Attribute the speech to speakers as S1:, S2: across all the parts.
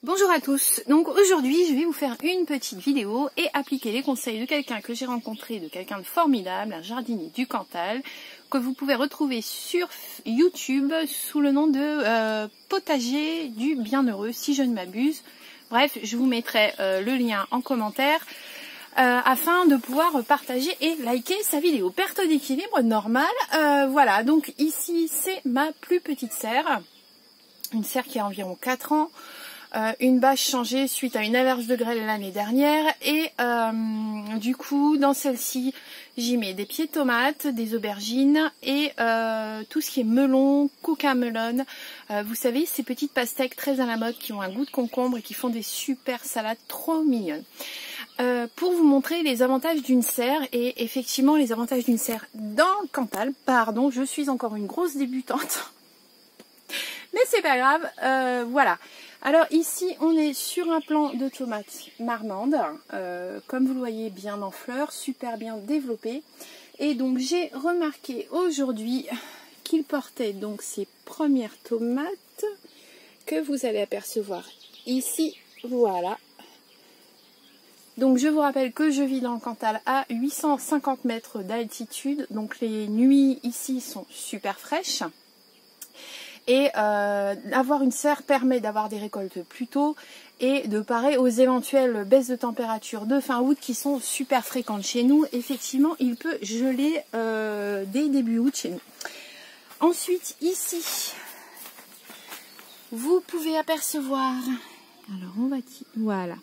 S1: Bonjour à tous, donc aujourd'hui je vais vous faire une petite vidéo et appliquer les conseils de quelqu'un que j'ai rencontré, de quelqu'un de formidable, un jardinier du Cantal, que vous pouvez retrouver sur YouTube sous le nom de Potager du Bienheureux, si je ne m'abuse. Bref, je vous mettrai le lien en commentaire afin de pouvoir partager et liker sa vidéo. Perte d'équilibre normale, voilà, donc ici c'est ma plus petite serre, une serre qui a environ 4 ans. Une bâche changée suite à une averse de grêle l'année dernière et du coup dans celle-ci j'y mets des pieds de tomates, des aubergines et tout ce qui est melon, cucamelon, vous savez ces petites pastèques très à la mode qui ont un goût de concombre et qui font des super salades trop mignonnes. Pour vous montrer les avantages d'une serre et effectivement les avantages d'une serre dans le Cantal, pardon je suis encore une grosse débutante mais c'est pas grave, voilà. Alors ici on est sur un plant de tomates marmande, comme vous le voyez bien en fleurs, super bien développé. Et donc j'ai remarqué aujourd'hui qu'il portait donc ses premières tomates que vous allez apercevoir ici, voilà. Donc je vous rappelle que je vis dans le Cantal à 850 mètres d'altitude, donc les nuits ici sont super fraîches. Et avoir une serre permet d'avoir des récoltes plus tôt et de parer aux éventuelles baisses de température de fin août qui sont super fréquentes chez nous. Effectivement, il peut geler dès début août chez nous. Ensuite, ici, vous pouvez apercevoir, alors on va dire, voilà.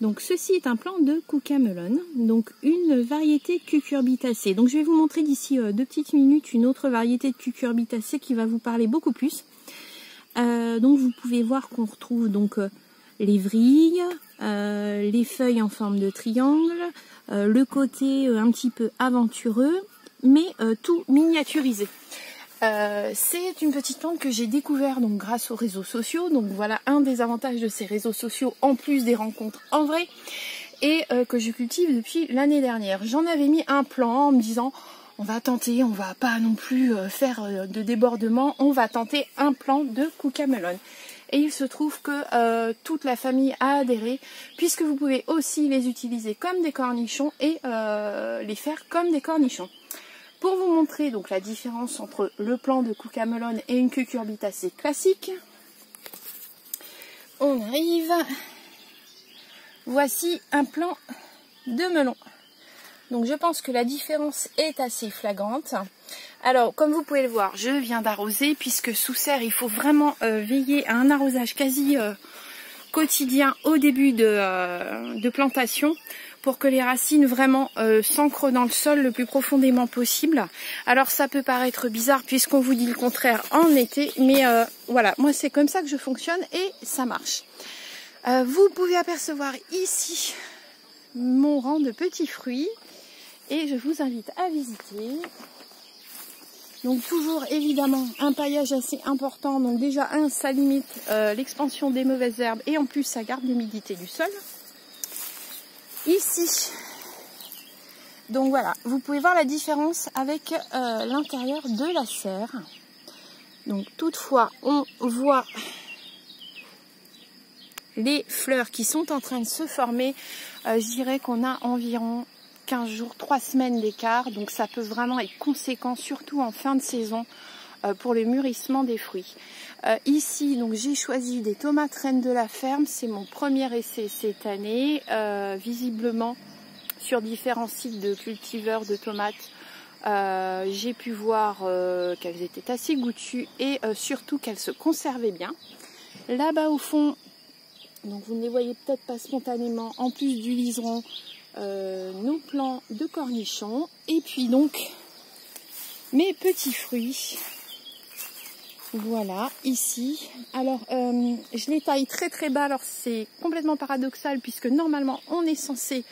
S1: Donc ceci est un plant de cucamelon, donc une variété cucurbitacée. Donc je vais vous montrer d'ici 2 petites minutes une autre variété de cucurbitacée qui va vous parler beaucoup plus. Donc vous pouvez voir qu'on retrouve donc les vrilles, les feuilles en forme de triangle, le côté un petit peu aventureux, mais tout miniaturisé. C'est une petite plante que j'ai découvert donc grâce aux réseaux sociaux, donc voilà un des avantages de ces réseaux sociaux en plus des rencontres en vrai et que je cultive depuis l'année dernière. J'en avais mis un plan en me disant on va tenter, on va pas non plus faire de débordement, on va tenter un plan de cucamelon. Et il se trouve que toute la famille a adhéré puisque vous pouvez aussi les utiliser comme des cornichons et les faire comme des cornichons. Pour vous montrer donc la différence entre le plant de cucamelon et une cucurbitacée classique, on arrive. Voici un plant de melon. Donc je pense que la différence est assez flagrante. Alors comme vous pouvez le voir, je viens d'arroser puisque sous serre il faut vraiment veiller à un arrosage quasi quotidien au début de plantation, pour que les racines vraiment s'ancrent dans le sol le plus profondément possible. Alors ça peut paraître bizarre puisqu'on vous dit le contraire en été, mais voilà, moi c'est comme ça que je fonctionne et ça marche. Vous pouvez apercevoir ici mon rang de petits fruits et je vous invite à visiter. Donc toujours évidemment un paillage assez important, donc déjà ça limite l'expansion des mauvaises herbes et en plus ça garde l'humidité du sol. Ici, donc voilà, vous pouvez voir la différence avec l'intérieur de la serre. Donc toutefois, on voit les fleurs qui sont en train de se former. Je dirais qu'on a environ 15 jours, 3 semaines d'écart. Donc ça peut vraiment être conséquent, surtout en fin de saison, pour le mûrissement des fruits. Ici, donc j'ai choisi des tomates reines de la ferme. C'est mon premier essai cette année. Visiblement, sur différents sites de cultiveurs de tomates, j'ai pu voir qu'elles étaient assez goûtues et surtout qu'elles se conservaient bien. Là-bas au fond, donc vous ne les voyez peut-être pas spontanément, en plus du liseron, nos plants de cornichons. Et puis donc, mes petits fruits. Voilà, ici. Alors, je les taille très très bas. Alors, c'est complètement paradoxal puisque normalement, on est censé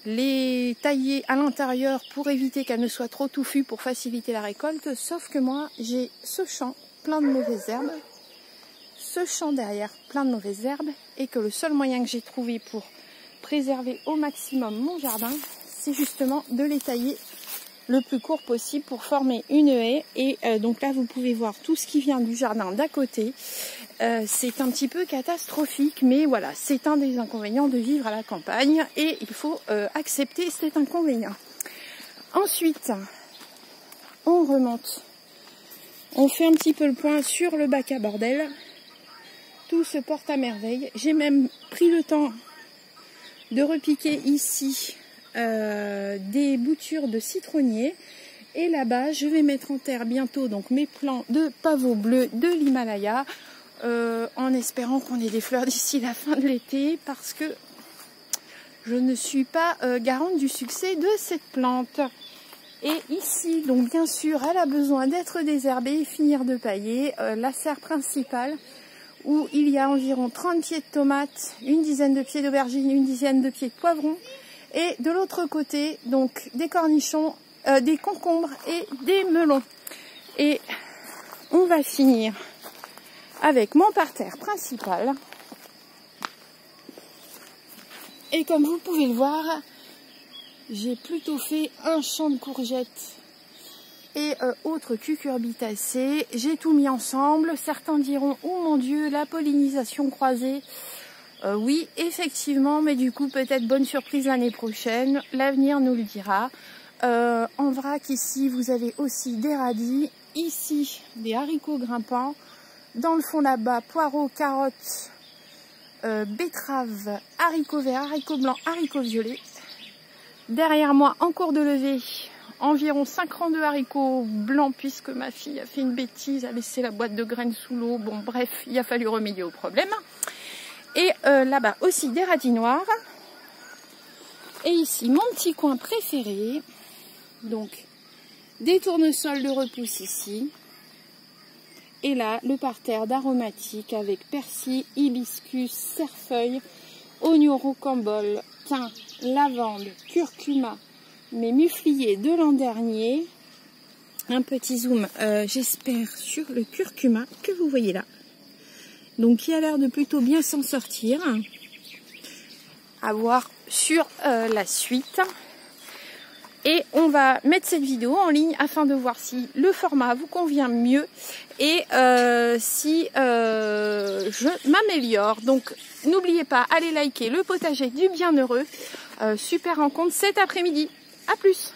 S1: les tailler à l'intérieur pour éviter qu'elles ne soient trop touffues pour faciliter la récolte. Sauf que moi, j'ai ce champ plein de mauvaises herbes, ce champ derrière plein de mauvaises herbes et que le seul moyen que j'ai trouvé pour préserver au maximum mon jardin, c'est justement de les tailler le plus court possible pour former une haie. Et donc là, vous pouvez voir tout ce qui vient du jardin d'à côté. C'est un petit peu catastrophique, mais voilà, c'est un des inconvénients de vivre à la campagne et il faut accepter cet inconvénient. Ensuite, on remonte. On fait un petit peu le point sur le bac à bordel. Tout se porte à merveille. J'ai même pris le temps de repiquer ici des boutures de citronnier. Et là-bas, je vais mettre en terre bientôt donc mes plants de pavot bleu de l'Himalaya, en espérant qu'on ait des fleurs d'ici la fin de l'été, parce que je ne suis pas garante du succès de cette plante. Et ici, donc bien sûr, elle a besoin d'être désherbée et finir de pailler. La serre principale, où il y a environ 30 pieds de tomates, une dizaine de pieds d'aubergines, une dizaine de pieds de poivrons. Et de l'autre côté, donc des cornichons, des concombres et des melons. Et on va finir avec mon parterre principal. Et comme vous pouvez le voir, j'ai plutôt fait un champ de courgettes et autres cucurbitacées. J'ai tout mis ensemble. Certains diront, oh mon Dieu, la pollinisation croisée. Oui, effectivement, mais du coup, peut-être bonne surprise l'année prochaine. L'avenir nous le dira. En vrac, ici, vous avez aussi des radis. Ici, des haricots grimpants. Dans le fond, là-bas, poireaux, carottes, betteraves, haricots verts, haricots blancs, haricots violets. Derrière moi, en cours de levée, environ 5 rangs de haricots blancs, puisque ma fille a fait une bêtise, a laissé la boîte de graines sous l'eau. Bon, bref, il a fallu remédier au problème. Et là-bas aussi des radis noirs. Et ici, mon petit coin préféré. Donc, des tournesols de repousse ici. Et là, le parterre d'aromatiques avec persil, hibiscus, cerfeuil, oignon rocambole, thym, lavande, curcuma, mes mufliers de l'an dernier. Un petit zoom, j'espère, sur le curcuma que vous voyez là. Donc, qui a l'air de plutôt bien s'en sortir. À voir sur la suite. Et on va mettre cette vidéo en ligne afin de voir si le format vous convient mieux et si je m'améliore. Donc n'oubliez pas, allez liker le potager du bienheureux. Super rencontre cet après-midi. À plus!